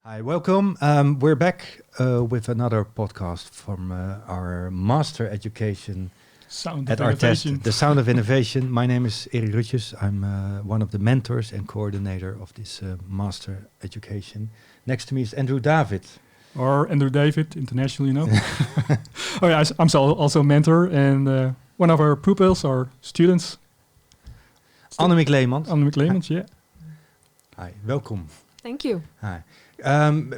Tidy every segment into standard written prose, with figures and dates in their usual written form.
Hi, welcome. We're back with another podcast from our Master Education Sound at of ArtEZ, innovation. the Sound of Innovation. My name is Erik Rutjes. I'm one of the mentors and coordinator of this Master Education. Next to me is Andrew David. Or Andrew David, international, you know. Oh yeah, I'm also a mentor, and one of our pupils, our students. Annemiek Leemans. Annemiek Leemans, yeah. Hi, welcome. Thank you. Hi.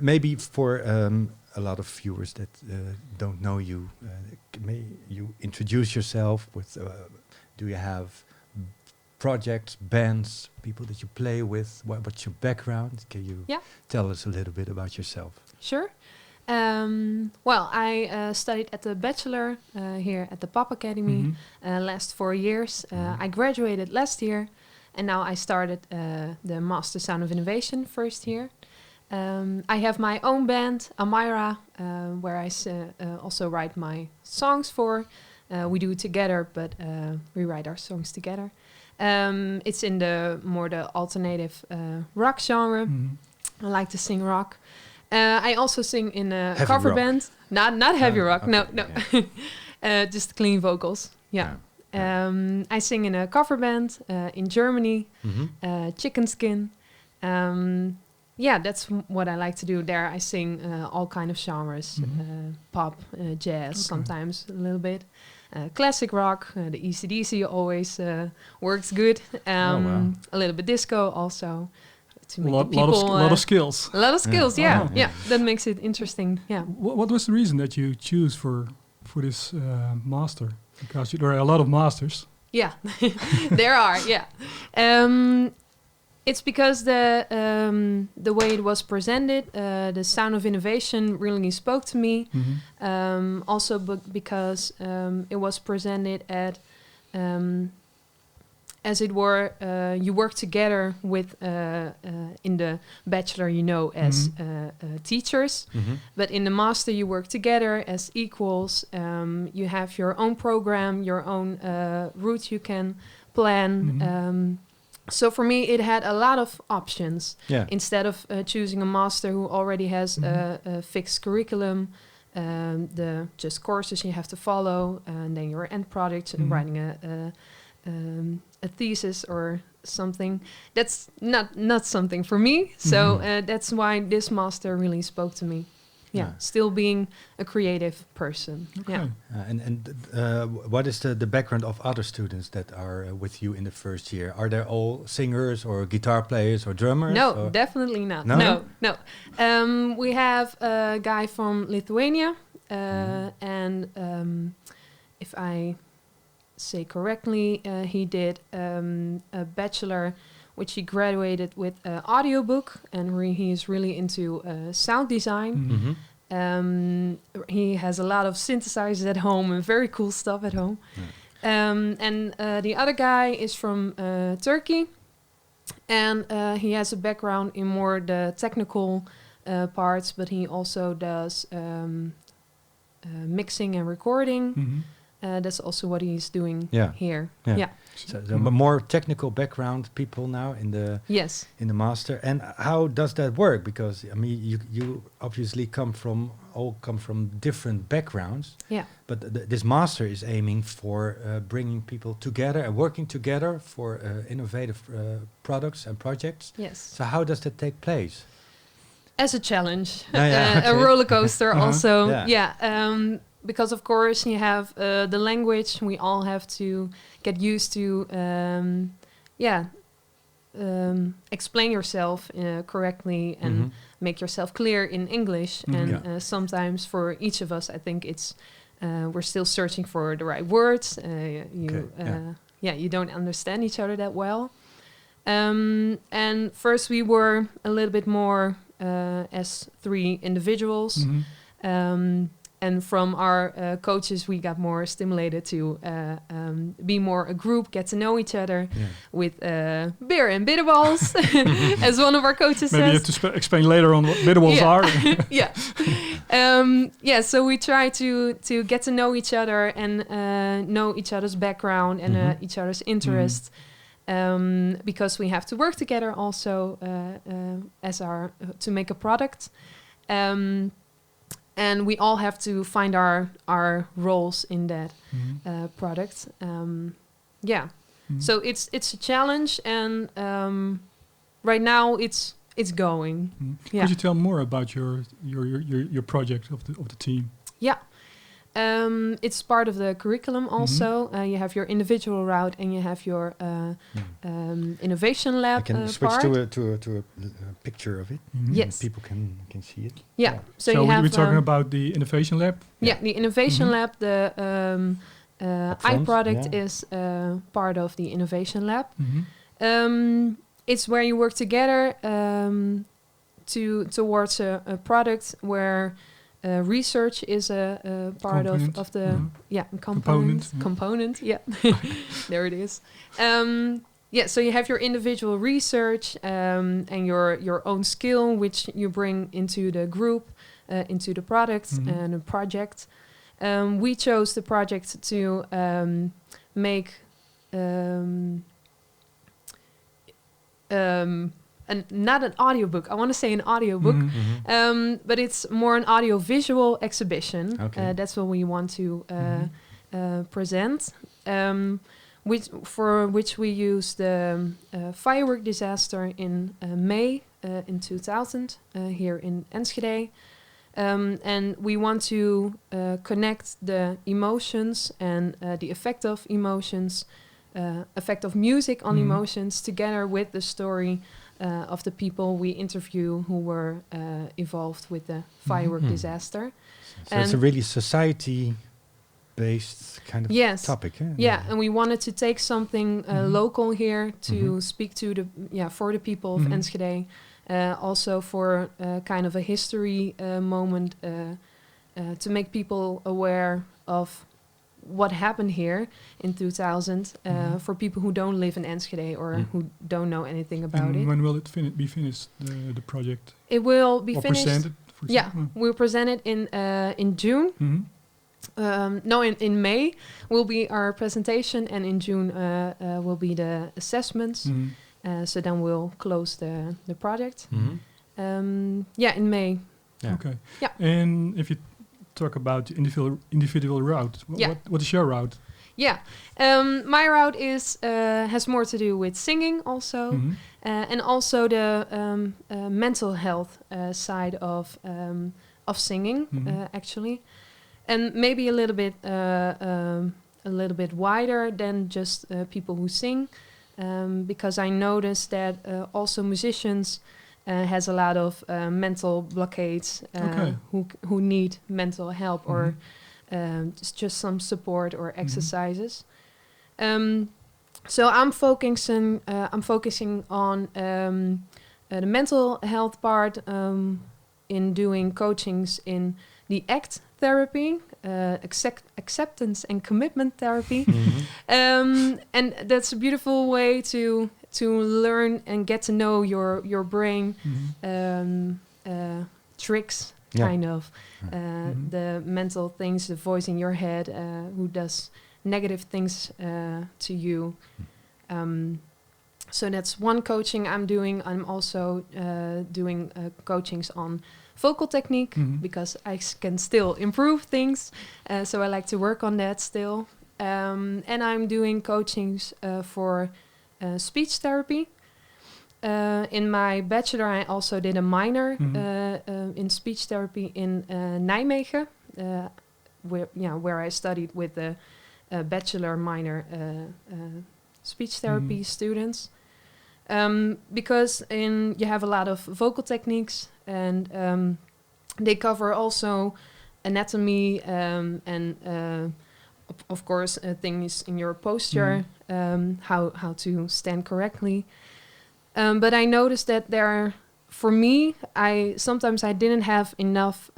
Maybe for a lot of viewers that don't know you, may you introduce yourself with, do you have projects, bands, people that you play with? What's your background? Can you tell us a little bit about yourself? Sure. Well, I studied at the bachelor here at the Pop Academy last 4 years. I graduated last year, and now I started the Master Sound of Innovation first year. I have my own band, Amira, where I also write my songs for. We do it together, but we write our songs together. It's in the alternative rock genre. I like to sing rock. I also sing in a heavy cover rock. band. Not heavy rock, okay, no. Just clean vocals, yeah. I sing in a cover band in Germany, Chicken Skin. That's what I like to do there. I sing all kind of genres, pop, jazz, sometimes a little bit. Classic rock, the AC/DC always works good. A little bit disco also. To make lot of skills. A lot of skills, yeah. That makes it interesting, yeah. What was the reason that you choose for this master? Because there are a lot of masters. Yeah, there are, yeah. It's because the way it was presented, the Sound of Innovation really spoke to me. Also because it was presented at, as it were, you work together with, in the bachelor, as teachers. But in the master, you work together as equals. You have your own program, your own route you can plan. So for me, it had a lot of options. Instead of choosing a master who already has a fixed curriculum, the just courses you have to follow, and then your end product, writing a thesis or something. That's not something for me. So that's why this master really spoke to me. Still being a creative person. Okay. And what is the background of other students that are with you in the first year? Are they all singers or guitar players or drummers? No, definitely not. No. We have a guy from Lithuania, and if I say correctly, he did a bachelor, which he graduated with an audiobook, and he is really into sound design. He has a lot of synthesizers at home and very cool stuff at home. And the other guy is from Turkey, and he has a background in more the technical parts, but he also does mixing and recording. That's also what he's doing here. So the more technical background people now in the master. And how does that work? Because I mean, you obviously come from different backgrounds. But this master is aiming for bringing people together and working together for innovative products and projects. So how does that take place? As a challenge, a roller coaster also. Because of course you have the language. We all have to get used to, explain yourself correctly and make yourself clear in English. And sometimes for each of us, I think it's we're still searching for the right words. You don't understand each other that well. And first we were a little bit more as 3 individuals. And from our coaches, we got more stimulated to be more a group, get to know each other with beer and bitterballs, as one of our coaches says. Maybe you have to explain later on what bitterballs are. So we try to get to know each other and know each other's background and each other's interests. because we have to work together also to make a product. And we all have to find our roles in that product. So it's a challenge, and right now it's going. Could you tell more about your project of the team? Yeah. It's part of the curriculum also. You have your individual route and you have your innovation lab. I can switch to a picture of it. Yes. People can see it. Yeah. So we're talking about the innovation lab? Yeah, the innovation lab. The iProduct is part of the innovation lab. It's where you work together towards a product where research is a part of the component. Yeah, there it is. So you have your individual research and your own skill, which you bring into the group, into the product and a project. We chose the project to make not an audiobook. I want to say an audiobook, but it's more an audio-visual exhibition. Okay. That's what we want to present, which we used the firework disaster in May in 2000 here in Enschede. And we want to connect the emotions and the effect of emotions, effect of music on emotions together with the story of the people we interview who were involved with the firework disaster. So it's a really society-based kind of topic. And we wanted to take something local here to speak to for the people of Enschede, also for kind of a history moment to make people aware of what happened here in 2000 for people who don't live in Enschede or who don't know anything about it. When will it be finished, the project? It will be finished. Presented? We'll present it in June. In May will be our presentation, and in June will be the assessments. So then we'll close the project. In May. Okay. Yeah. And if you talk about the individual route, what is your route? My route is has more to do with singing also, and also the mental health side of singing actually, and maybe a little bit wider than just people who sing, because I noticed that also musicians has a lot of mental blockades who need mental help or just some support or exercises. So I'm focusing on the mental health part in doing coachings in the ACT therapy, acceptance and commitment therapy, and that's a beautiful way to learn and get to know your brain tricks, kind of the mental things, the voice in your head who does negative things to you. So that's one coaching I'm doing. I'm also doing coachings on vocal technique because I can still improve things. So I like to work on that still. And I'm doing coachings for speech therapy. In my bachelor, I also did a minor in speech therapy in Nijmegen, where I studied with the bachelor minor speech therapy students. Because you have a lot of vocal techniques, and they cover also anatomy and of course things in your posture, how to stand correctly. But I noticed that for me, sometimes I didn't have enough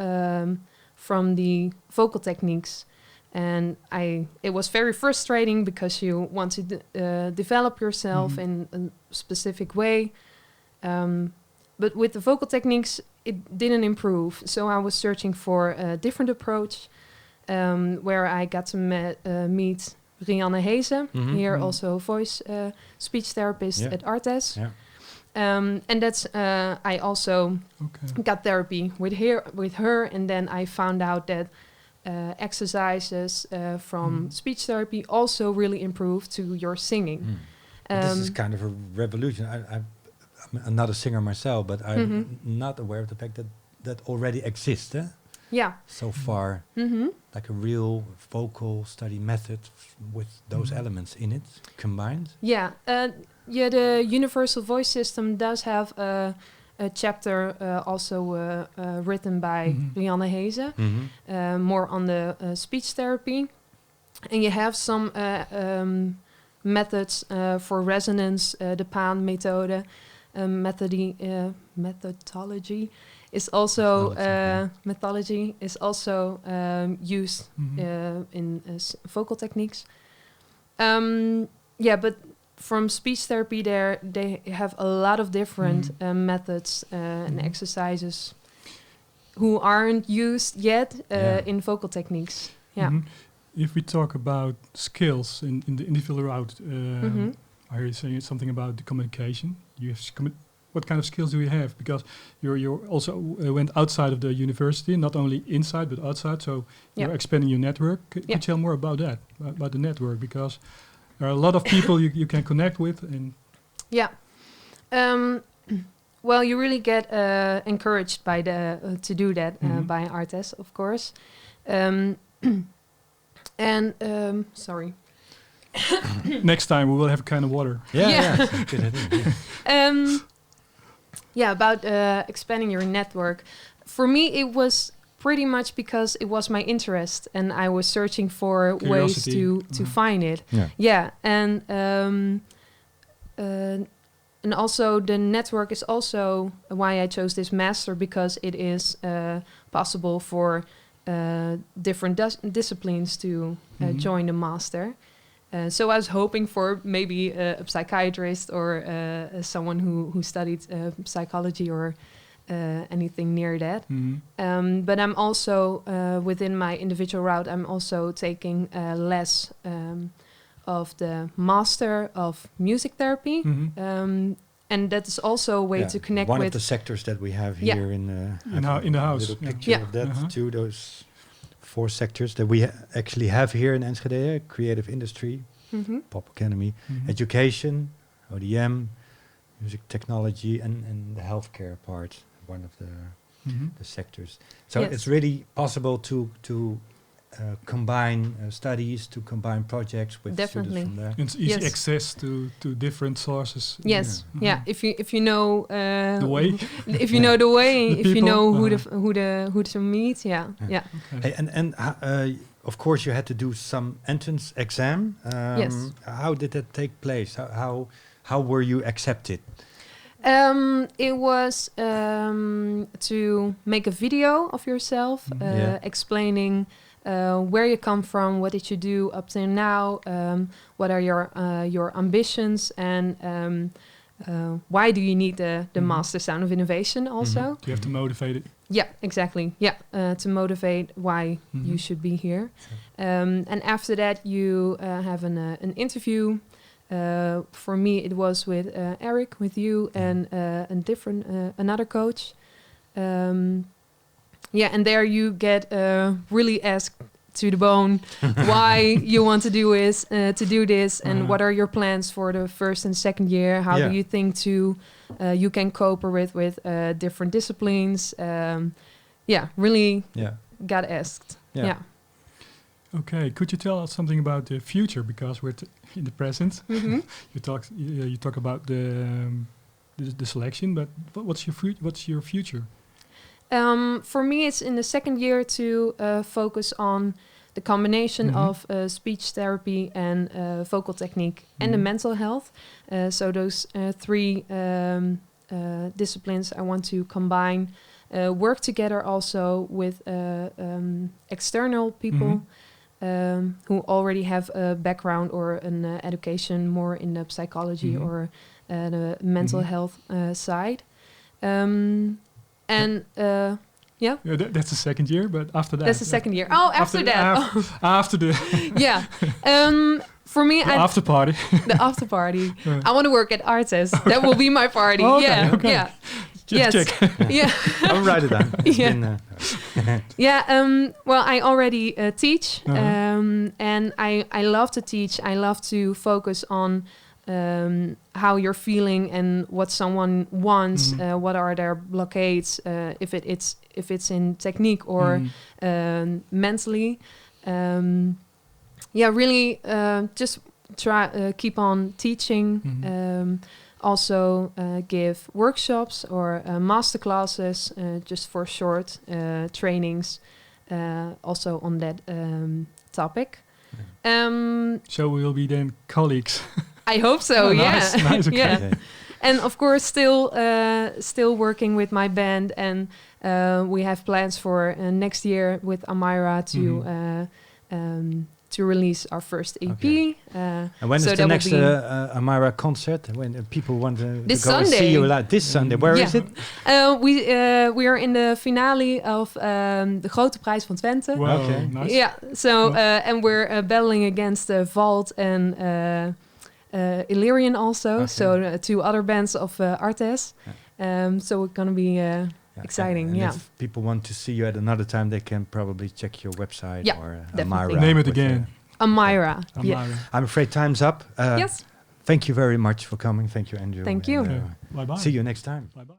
from the vocal techniques, and it was very frustrating because you want to develop yourself in a specific way, but with the vocal techniques it didn't improve. So I was searching for a different approach, where I got to meet Rianne Heese, here also voice speech therapist at ArtEZ. Yeah. And that's I also got therapy with her, and then I found out that exercises from speech therapy also really improve to your singing. This is kind of a revolution. I'm not a singer myself, but I'm not aware of the fact that already exists. So far, like a real vocal study method with those elements in it combined. The Universal Voice System does have a chapter also written by Rianne Heese, more on the speech therapy. And you have some methods for resonance, the PAN method, methodology is also used in vocal techniques. But from speech therapy, they have a lot of different methods and exercises who aren't used yet in vocal techniques. If we talk about skills in the individual route, I hear you saying something about the communication. You have what kind of skills do you have? Because you also went outside of the university, not only inside but outside. So you're expanding your network. Could you tell more about that, about the network? Because there are a lot of people you can connect with. And well, you really get encouraged by to do that by ArtEZ, of course. Sorry. Next time we will have a can of water. Good idea. About expanding your network. For me, it was pretty much because it was my interest, and I was searching for ways to find it. And also the network is also why I chose this master, because it is possible for different disciplines to join the master. So I was hoping for maybe a psychiatrist or someone who studied psychology or anything near that. But I'm also, within my individual route, I'm also taking less of the master of music therapy. And that is also a way to connect with... One of the sectors that we have here in the house. A little picture of that too, those 4 sectors that we actually have here in Enschede: creative industry, pop academy, education, ODM, music technology, and the healthcare part, one of the sectors. So it's really possible to combine studies, to combine projects with students from there. It's easy access to different sources. If you know the way, if you know the way, if you know who to meet, Okay. Hey, and of course you had to do some entrance exam. How did that take place? How were you accepted? It was to make a video of yourself, explaining where you come from, what did you do up till now, what are your ambitions, and why do you need the Master Sound of Innovation also? You have to motivate it. Yeah, exactly. To motivate why you should be here. And after that, you have an interview. For me, it was with Erik, with you, and another coach. And there you get really asked to the bone why you want to do this, and what are your plans for the first and second year? How do you think you can cope with different disciplines? Really got asked. Okay, could you tell us something about the future? Because we're in the present. You talk about the selection, but what's your future? For me, it's in the second year to focus on the combination of speech therapy and vocal technique and the mental health. So those 3 disciplines I want to combine, work together also with external people who already have a background or an education more in the psychology or the mental health side. And Yeah. That's the second year, but after that. That's the second year. Oh, after that. After the. Yeah. For me, after party. The after party. I want to work at ArtEZ. That will be my party. Oh, okay, yeah. Okay. Yeah. Just check. Yeah. I'll write it down. Well, I already teach, and I love to teach. I love to focus on how you're feeling and what someone wants. What are their blockades? If it's in technique or mentally. Really, just try keep on teaching. Also give workshops or master classes just for short trainings also on that topic. So we will be then colleagues. I hope so. Nice, okay. Yeah. And of course still working with my band, and we have plans for next year with Amira to release our first EP. Okay. And when is the next Amira concert? When people want to go Sunday. And see you live? This Sunday. Where is it? We are in the finale of the Grote Prijs van Twente. Wow, okay. Nice. Yeah. So and we're battling against Vault and Illyrian also. Okay. So 2 other bands of ArtEZ. So it's gonna be exciting. And if people want to see you at another time, they can probably check your website or Amira. Name it again. Amira. Yeah. I'm afraid time's up. Yes. Thank you very much for coming. Thank you, Andrew. Thank you. Bye-bye. See you next time. Bye-bye.